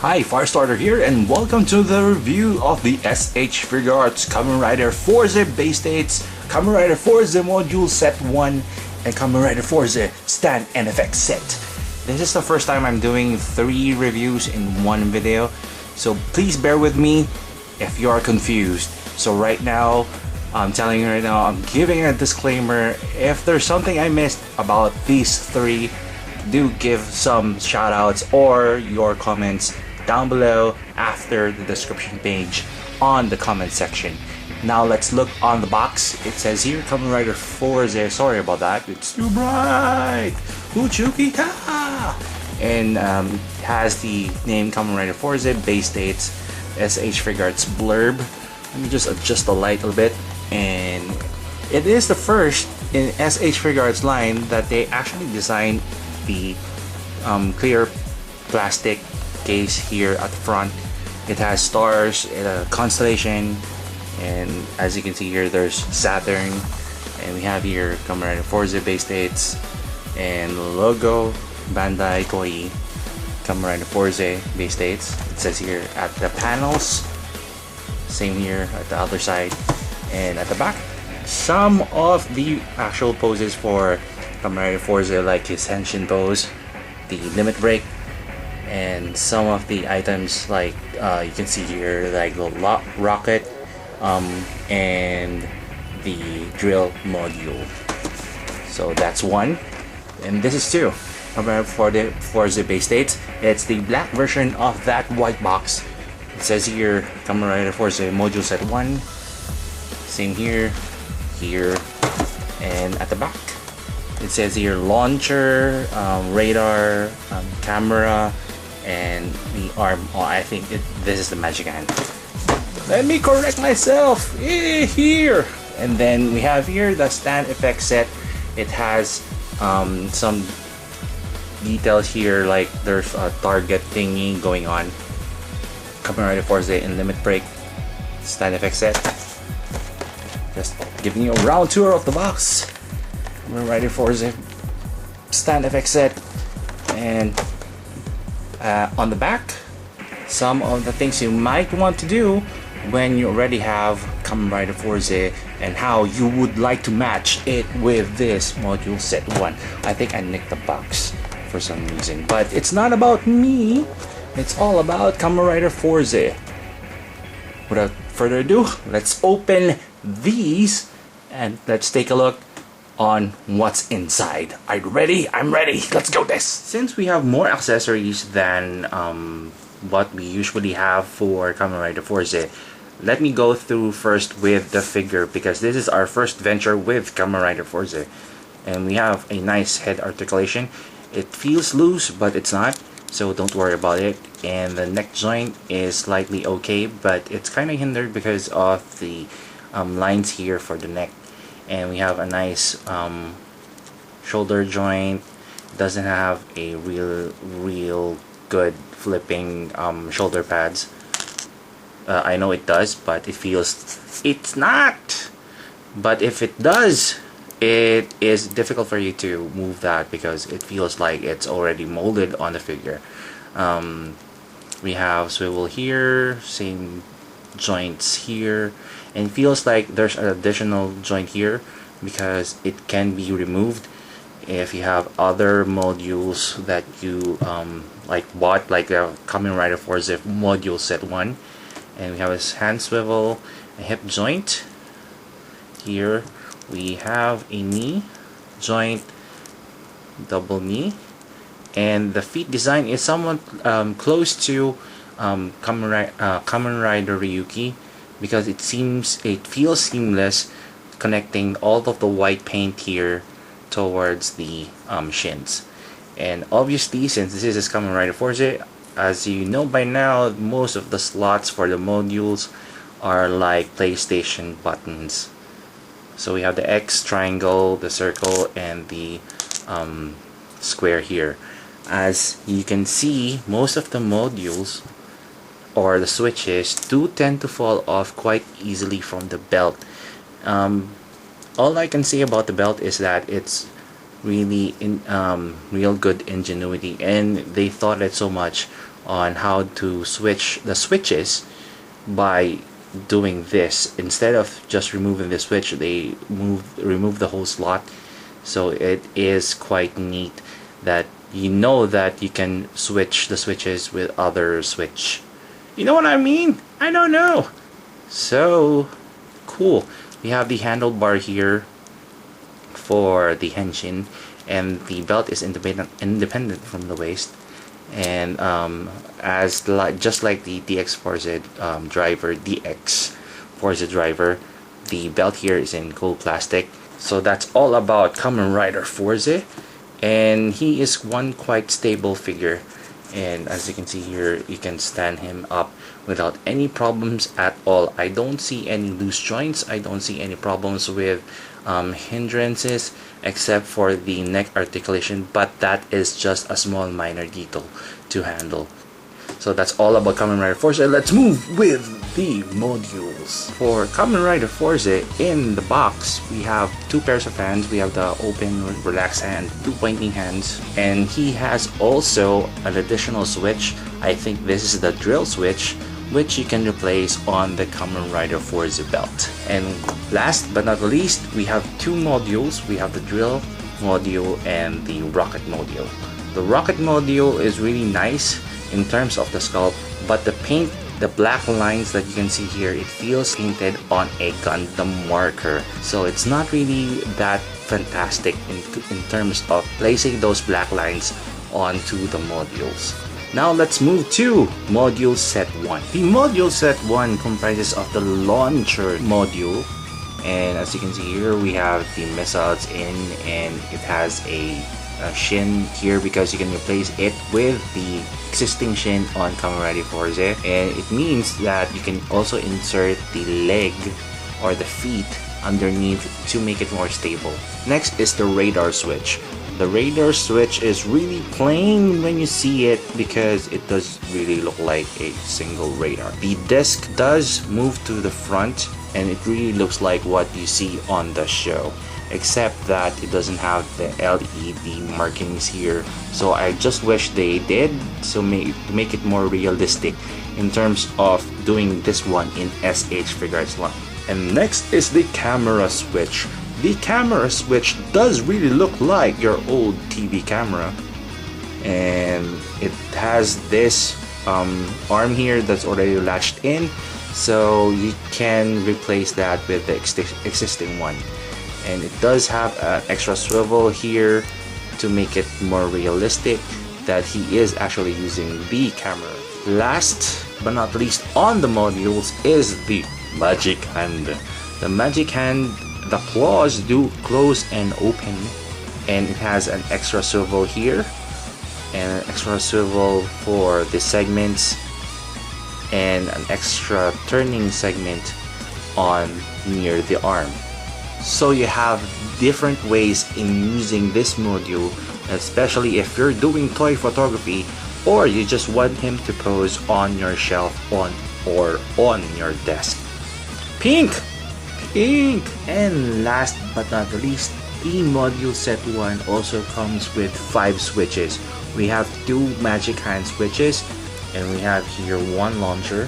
Hi, Firestarter here, and welcome to the review of the SH Figuarts Kamen Rider Fourze Base States, Kamen Rider Fourze Module Set 1, and Kamen Rider Fourze Stand and Effect Set. This is the first time I'm doing 3 reviews in one video, so please bear with me if you are confused. So right now, I'm telling you right now, I'm giving a disclaimer. If there's something I missed about these 3, do give some shoutouts or your comments down below after the description page on the comment section. Now let's look on the box. It says here Kamen Rider Fourze. Sorry about that, it's too bright. Uchuki ka! And has the name Kamen Rider Fourze Base States SH Figuarts blurb. Let me just adjust the light a little bit. And it is the first in SH Figuarts line that they actually designed the clear plastic case here at the front. It has stars, a constellation, and as you can see here, there's Saturn, and we have here Kamen Rider Fourze Base States and logo Bandai Toei Kamen Rider Fourze Base States. It says here at the panels, same here at the other side, and at the back some of the actual poses for Kamen Rider Fourze, like his henshin pose, the limit break, and some of the items like you can see here, like the rocket and the drill module. So that's 1, and this is 2. For the Fourze Base States, it's the black version of that white box. It says here Kamen Rider Fourze Module Set 1. Same here, and at the back. It says here launcher, radar, camera, and the arm. Oh, I think this is the magic hand. Let me correct myself. Here. And then we have here the stand effect set. It has some details here, like there's a target thingy going on. Kamen Rider Fourze and limit break stand effect set. Just giving you a round tour of the box. Kamen Rider Fourze stand effect set, and on the back, some of the things you might want to do when you already have Kamen Rider Fourze and how you would like to match it with this module set 1. I think I nicked the box for some reason, but it's not about me. It's all about Kamen Rider Fourze. Without further ado, let's open these and let's take a look on what's inside. Are you ready? I'm ready. Let's go this. Since we have more accessories than what we usually have for Kamen Rider Fourze, let me go through first with the figure, because this is our first venture with Kamen Rider Fourze. And we have a nice head articulation. It feels loose, but it's not, so don't worry about it. And the neck joint is slightly okay, but it's kind of hindered because of the lines here for the neck. And we have a nice shoulder joint. Doesn't have a real good flipping shoulder pads. I know it does, but it feels it's not. But if it does, it is difficult for you to move that because it feels like it's already molded on the figure. We have swivel here, same joints here, and feels like there's an additional joint here because it can be removed if you have other modules that you like bought, like a Kamen Rider Fourze Module Set 1. And we have a hand swivel, a hip joint. Here we have a knee joint, double knee, and the feet design is somewhat close to Kamen Rider Ryuki, because it feels seamless, connecting all of the white paint here towards the shins. And obviously, since this is Kamen Rider Fourze, as you know by now, most of the slots for the modules are like PlayStation buttons. So we have the X, triangle, the circle, and the square here. As you can see, most of the modules or the switches do tend to fall off quite easily from the belt. All I can say about the belt is that it's really real good ingenuity, and they thought it so much on how to switch the switches by doing this. Instead of just removing the switch, they remove the whole slot. So it is quite neat that you know that you can switch the switches with other switch. You know what I mean? I don't know. So cool. We have the handlebar here for the henshin, and the belt is independent from the waist. And just like the DX Fourze driver, the belt here is in cold plastic. So that's all about Kamen Rider Fourze, and he is one quite stable figure. And as you can see here, you can stand him up without any problems at all. I don't see any loose joints. I don't see any problems with hindrances, except for the neck articulation, but that is just a small minor detail to handle. So that's all about Kamen Rider Fourze. Let's move with the modules. For Kamen Rider Fourze, in the box we have two pairs of hands. We have the open relaxed hand, two pointing hands, and he has also an additional switch. I think this is the drill switch, which you can replace on the Kamen Rider Fourze belt. And last but not least, we have two modules. We have the drill module and the rocket module. The rocket module is really nice in terms of the sculpt, but the paint, the black lines that you can see here, it feels painted on a Gundam marker. So it's not really that fantastic in terms of placing those black lines onto the modules. Now let's move to module set 1. The module set 1 comprises of the launcher module, and as you can see here, we have the missiles in, and it has a shin here because you can replace it with the existing shin on Kamen Rider Fourze, and it means that you can also insert the leg or the feet underneath to make it more stable. Next is the radar switch. The radar switch is really plain when you see it because it does really look like a single radar. The disc does move to the front, and it really looks like what you see on the show, except that it doesn't have the LED markings here. So I just wish they did, so to make it more realistic in terms of doing this one in SH Figuarts line. And next is the camera switch. The camera switch does really look like your old TV camera, and it has this arm here that's already latched in, so you can replace that with the existing one. And it does have an extra swivel here to make it more realistic that he is actually using the camera. Last but not least on the modules is the magic hand. The magic hand, the claws do close and open, and it has an extra swivel here and an extra swivel for the segments and an extra turning segment on near the arm. So you have different ways in using this module, especially if you're doing toy photography or you just want him to pose on your shelf or on your desk. Pink! And last but not least, the module set 1 also comes with 5 switches. We have 2 magic hand switches, and we have here 1 launcher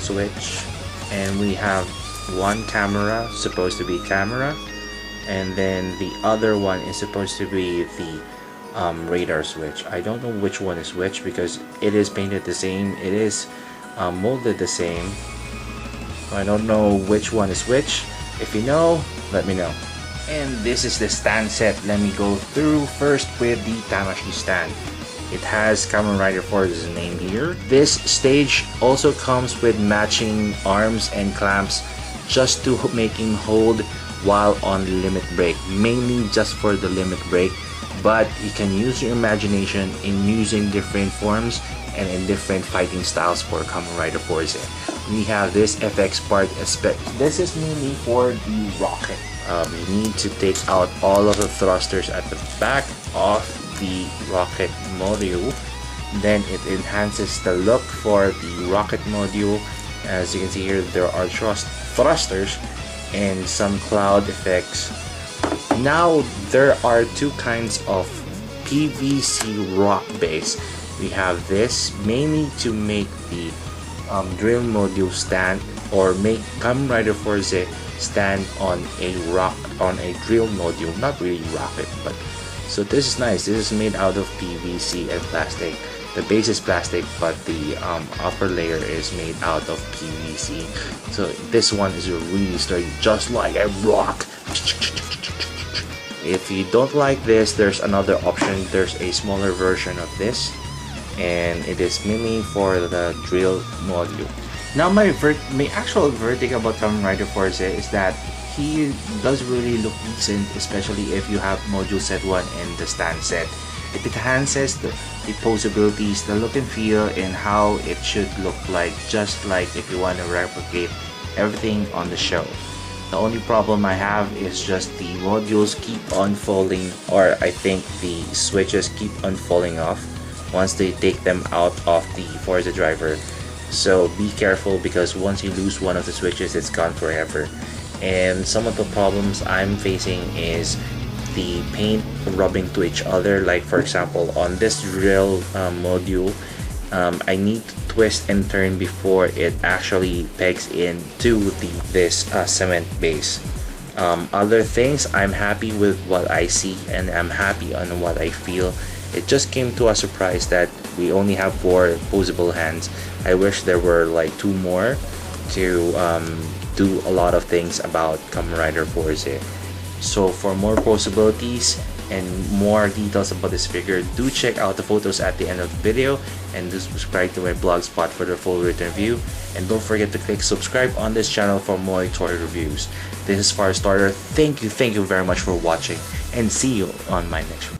switch, and we have 1 camera, supposed to be camera, and then the other one is supposed to be the radar switch. I don't know which one is which because it is painted the same, it is molded the same. I don't know which one is which. If you know, let me know. And this is the stand set. Let me go through first with the tamashii stand. It has Kamen Rider Fourze's name here. This stage also comes with matching arms and clamps just to make him hold while on limit break, mainly just for the limit break, but you can use your imagination in using different forms and in different fighting styles for Kamen Rider Fourze. We have this FX part. This is mainly for the rocket. You need to take out all of the thrusters at the back of the rocket module. Then it enhances the look for the rocket module. As you can see here, there are thrusters and some cloud effects. Now there are 2 kinds of PVC rock base. We have this mainly to make the drill module stand, or make Kamen Rider Fourze stand on a drill module, not really rocket, but so this is nice. This is made out of PVC and plastic. The base is plastic, but the upper layer is made out of PVC. So this one is really sturdy, just like a rock. If you don't like this, there's another option. There's a smaller version of this, and it is mainly for the drill module. Now my actual verdict about Kamen Rider Fourze is that he does really look decent, especially if you have module set 1 and the stand set. It enhances the poseabilities, the look and feel, and how it should look like, just like if you want to replicate everything on the show. The only problem I have is just the modules keep on falling, or I think the switches keep on falling off once they take them out of the Fourze driver. So be careful, because once you lose one of the switches, it's gone forever. And some of the problems I'm facing is the paint rubbing to each other. Like for example, on this drill module, I need to twist and turn before it actually pegs into this cement base. Other things, I'm happy with what I see and I'm happy on what I feel. It just came to a surprise that we only have 4 poseable hands. I wish there were like 2 more to do a lot of things about Kamen Rider Fourze. So for more possibilities and more details about this figure, do check out the photos at the end of the video, and do subscribe to my blogspot for the full written review. And don't forget to click subscribe on this channel for more toy reviews. This is Firestarter. Thank you very much for watching, and see you on my next review.